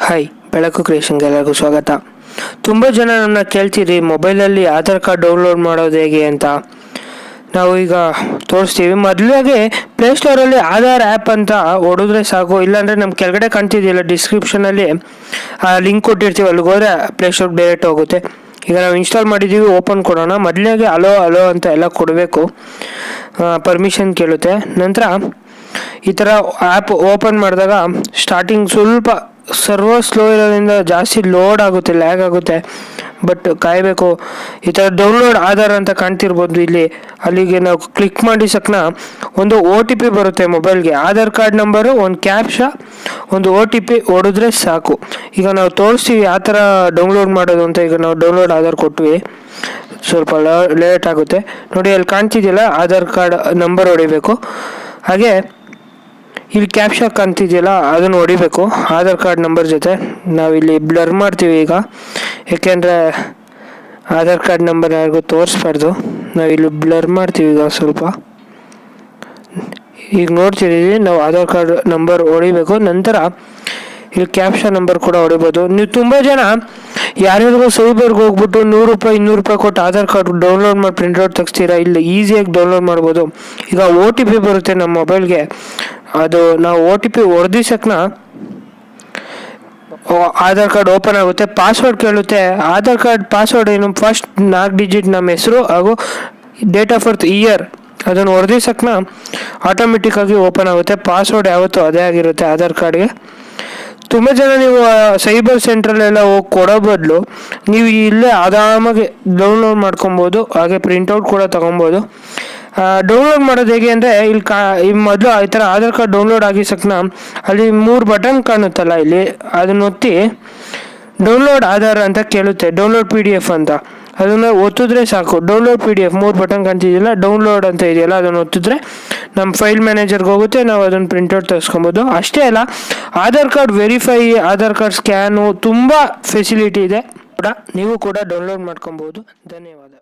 Hi, ಬೆಳಕು ಕ್ರಿಯೇಷನ್ಗೆ ಎಲ್ಲರಿಗೂ ಸ್ವಾಗತ. ತುಂಬ ಜನ ನನ್ನ ಕೇಳ್ತೀರಿ ಮೊಬೈಲಲ್ಲಿ ಆಧಾರ್ ಕಾರ್ಡ್ ಡೌನ್ಲೋಡ್ ಮಾಡೋದು ಹೇಗೆ ಅಂತ. ನಾವು ಈಗ ತೋರಿಸ್ತೀವಿ. ಮೊದಲಾಗೆ ಪ್ಲೇಸ್ಟೋರಲ್ಲಿ ಆಧಾರ್ ಆ್ಯಪ್ ಅಂತ ಹೊಡಿದ್ರೆ ಸಾಕು. ಇಲ್ಲಾಂದರೆ ನಮ್ಮ ಕೆಳಗಡೆ ಕಾಣ್ತಿದೆಯಲ್ಲ ಡಿಸ್ಕ್ರಿಪ್ಷನಲ್ಲಿ ಆ ಲಿಂಕ್ ಕೊಟ್ಟಿರ್ತೀವಿ, ಅಲ್ಲಿಗೆ ಹೋದರೆ ಪ್ಲೇಸ್ಟೋರ್ಗೆ ಡೈರೆಕ್ಟ್ ಹೋಗುತ್ತೆ. ಈಗ ನಾವು ಇನ್ಸ್ಟಾಲ್ ಮಾಡಿದ್ದೀವಿ, ಓಪನ್ ಕೊಡೋಣ. ಮೊದಲಾಗೆ ಅಲೋ ಅಂತ ಎಲ್ಲ ಕೊಡಬೇಕು, ಪರ್ಮಿಷನ್ ಕೇಳುತ್ತೆ. ನಂತರ ಈ ಥರ ಆ್ಯಪ್ ಓಪನ್ ಮಾಡಿದಾಗ ಸ್ಟಾರ್ಟಿಂಗ್ ಸ್ವಲ್ಪ ಸರ್ವರ್ ಸ್ಲೋ ಇರೋದ್ರಿಂದ ಜಾಸ್ತಿ ಲೋಡ್ ಆಗುತ್ತೆ, ಲ್ಯಾಗ್ ಆಗುತ್ತೆ. ಬಟ್ ಕಾಯಬೇಕು. ಈ ಥರ ಡೌನ್ಲೋಡ್ ಆಧಾರ್ ಅಂತ ಕಾಣ್ತಿರ್ಬೋದು ಇಲ್ಲಿ. ಅಲ್ಲಿಗೆ ನಾವು ಕ್ಲಿಕ್ ಮಾಡಿ ಸಕ್ನ ಒಂದು OTP ಬರುತ್ತೆ ಮೊಬೈಲ್ಗೆ. ಆಧಾರ್ ಕಾರ್ಡ್ ನಂಬರು, ಒಂದು ಕ್ಯಾಪ್ಷಾ, ಒಂದು OTP ಹೊಡಿದ್ರೆ ಸಾಕು. ಈಗ ನಾವು ತೋರಿಸ್ತೀವಿ ಯಾವ ಥರ ಡೌನ್ಲೋಡ್ ಮಾಡೋದು ಅಂತ. ಈಗ ನಾವು ಡೌನ್ಲೋಡ್ ಆಧಾರ್ ಕೊಟ್ವಿ, ಸ್ವಲ್ಪ ಲೇಟ್ ಆಗುತ್ತೆ ನೋಡಿ. ಅಲ್ಲಿ ಕಾಣ್ತಿದೆಯಲ್ಲ ಆಧಾರ್ ಕಾರ್ಡ್ ನಂಬರ್ ಹೊಡಿಬೇಕು. ಹಾಗೆ ಇಲ್ಲಿ ಕ್ಯಾಪ್ಷಾ ಕಾಣ್ತಿದೆಯಲ್ಲ ಅದನ್ನು ಹೊಡಿಬೇಕು ಆಧಾರ್ ಕಾರ್ಡ್ ನಂಬರ್ ಜೊತೆ. ನಾವಿಲ್ಲಿ ಬ್ಲರ್ ಮಾಡ್ತೀವಿ ಈಗ, ಏಕೆಂದರೆ ಆಧಾರ್ ಕಾರ್ಡ್ ನಂಬರ್ ಯಾರಿಗೂ ತೋರಿಸ್ಬಾರ್ದು. ನಾವಿಲ್ಲಿ ಬ್ಲರ್ ಮಾಡ್ತೀವಿ ಈಗ ಸ್ವಲ್ಪ. ಈಗ ನೋಡ್ತಿದ್ದೀವಿ ನಾವು ಆಧಾರ್ ಕಾರ್ಡ್ ನಂಬರ್ ಹೊಡಿಬೇಕು. ನಂತರ ಇಲ್ಲಿ ಕ್ಯಾಪ್ಷಾ ನಂಬರ್ ಕೂಡ ಹೊಡಿಬೋದು. ನೀವು ತುಂಬ ಜನ ಯಾರ್ಯಾರಿಗೂ ಸೈಬರ್ಗೆ ಹೋಗ್ಬಿಟ್ಟು 100 ರೂಪಾಯಿ 200 ರೂಪಾಯಿ ಕೊಟ್ಟು ಆಧಾರ್ ಕಾರ್ಡ್ ಡೌನ್ಲೋಡ್ ಮಾಡಿ ಪ್ರಿಂಟ್ಔಟ್ ತೆಗಿಸ್ತೀರಾ. ಇಲ್ಲಿ ಈಸಿಯಾಗಿ ಡೌನ್ಲೋಡ್ ಮಾಡ್ಬೋದು. ಈಗ OTP ಬರುತ್ತೆ ನಮ್ಮ ಮೊಬೈಲ್ಗೆ, ಅದು ನಾವು OTP ಹೊಡೆದಿಸಕ್ನ ಆಧಾರ್ ಕಾರ್ಡ್ ಓಪನ್ ಆಗುತ್ತೆ. ಪಾಸ್ವರ್ಡ್ ಕೇಳುತ್ತೆ. ಆಧಾರ್ ಕಾರ್ಡ್ ಪಾಸ್ವರ್ಡ್ ಏನು, ಫಸ್ಟ್ 4 ಡಿಜಿಟ್ ನಮ್ಮ ಹೆಸರು ಹಾಗೂ ಡೇಟ್ ಆಫ್ ಬರ್ತ್ ಇಯರ್, ಅದನ್ನು ಹೊಡೆದಿಸಕ್ನ ಆಟೋಮೆಟಿಕ್ಕಾಗಿ ಓಪನ್ ಆಗುತ್ತೆ. ಪಾಸ್ವರ್ಡ್ ಯಾವತ್ತೂ ಅದೇ ಆಗಿರುತ್ತೆ ಆಧಾರ್ ಕಾರ್ಡ್ಗೆ. ತುಂಬ ಜನ ನೀವು ಸೈಬರ್ ಸೆಂಟ್ರಲ್ಲೆಲ್ಲ ಹೋಗಿ ಕೊಡೋ ಬದಲು ನೀವು ಇಲ್ಲೇ ಆರಾಮಾಗಿ ಡೌನ್ಲೋಡ್ ಮಾಡ್ಕೊಬೋದು. ಹಾಗೆ ಪ್ರಿಂಟೌಟ್ ಕೂಡ ತೊಗೊಬೋದು. ಡೌನ್ಲೋಡ್ ಮಾಡೋದು ಹೇಗೆ ಅಂದರೆ ಇಲ್ಲಿ ಮೊದಲು ಈ ಥರ ಆಧಾರ್ ಕಾರ್ಡ್ ಡೌನ್ಲೋಡ್ ಆಗಿಸಕ್ನ ಅಲ್ಲಿ 3 ಬಟನ್ ಕಾಣುತ್ತಲ್ಲ ಇಲ್ಲಿ, ಅದನ್ನ ಒತ್ತಿ ಡೌನ್ಲೋಡ್ ಆಧಾರ್ ಅಂತ ಕೇಳುತ್ತೆ. ಡೌನ್ಲೋಡ್ PDF ಅಂತ ಅದನ್ನು ಒತ್ತಿದ್ರೆ ಸಾಕು. ಡೌನ್ಲೋಡ್ PDF 3 ಬಟನ್ ಕಾಣ್ತಿದೆಯಲ್ಲ, ಡೌನ್ಲೋಡ್ ಅಂತ ಇದೆಯಲ್ಲ, ಅದನ್ನು ಒತ್ತಿದ್ರೆ ನಮ್ಮ ಫೈಲ್ ಮ್ಯಾನೇಜರ್ಗೆ ಹೋಗುತ್ತೆ. ನಾವು ಅದನ್ನು ಪ್ರಿಂಟೌಟ್ ತೆಗೆಸ್ಕೊಬೋದು. ಅಷ್ಟೇ ಅಲ್ಲ, Aadhaar card verify, Aadhaar card scan, ತುಂಬ ಫೆಸಿಲಿಟಿ ಇದೆ ಕೂಡ. ನೀವು ಕೂಡ ಡೌನ್ಲೋಡ್ ಮಾಡ್ಕೊಬೋದು. ಧನ್ಯವಾದ.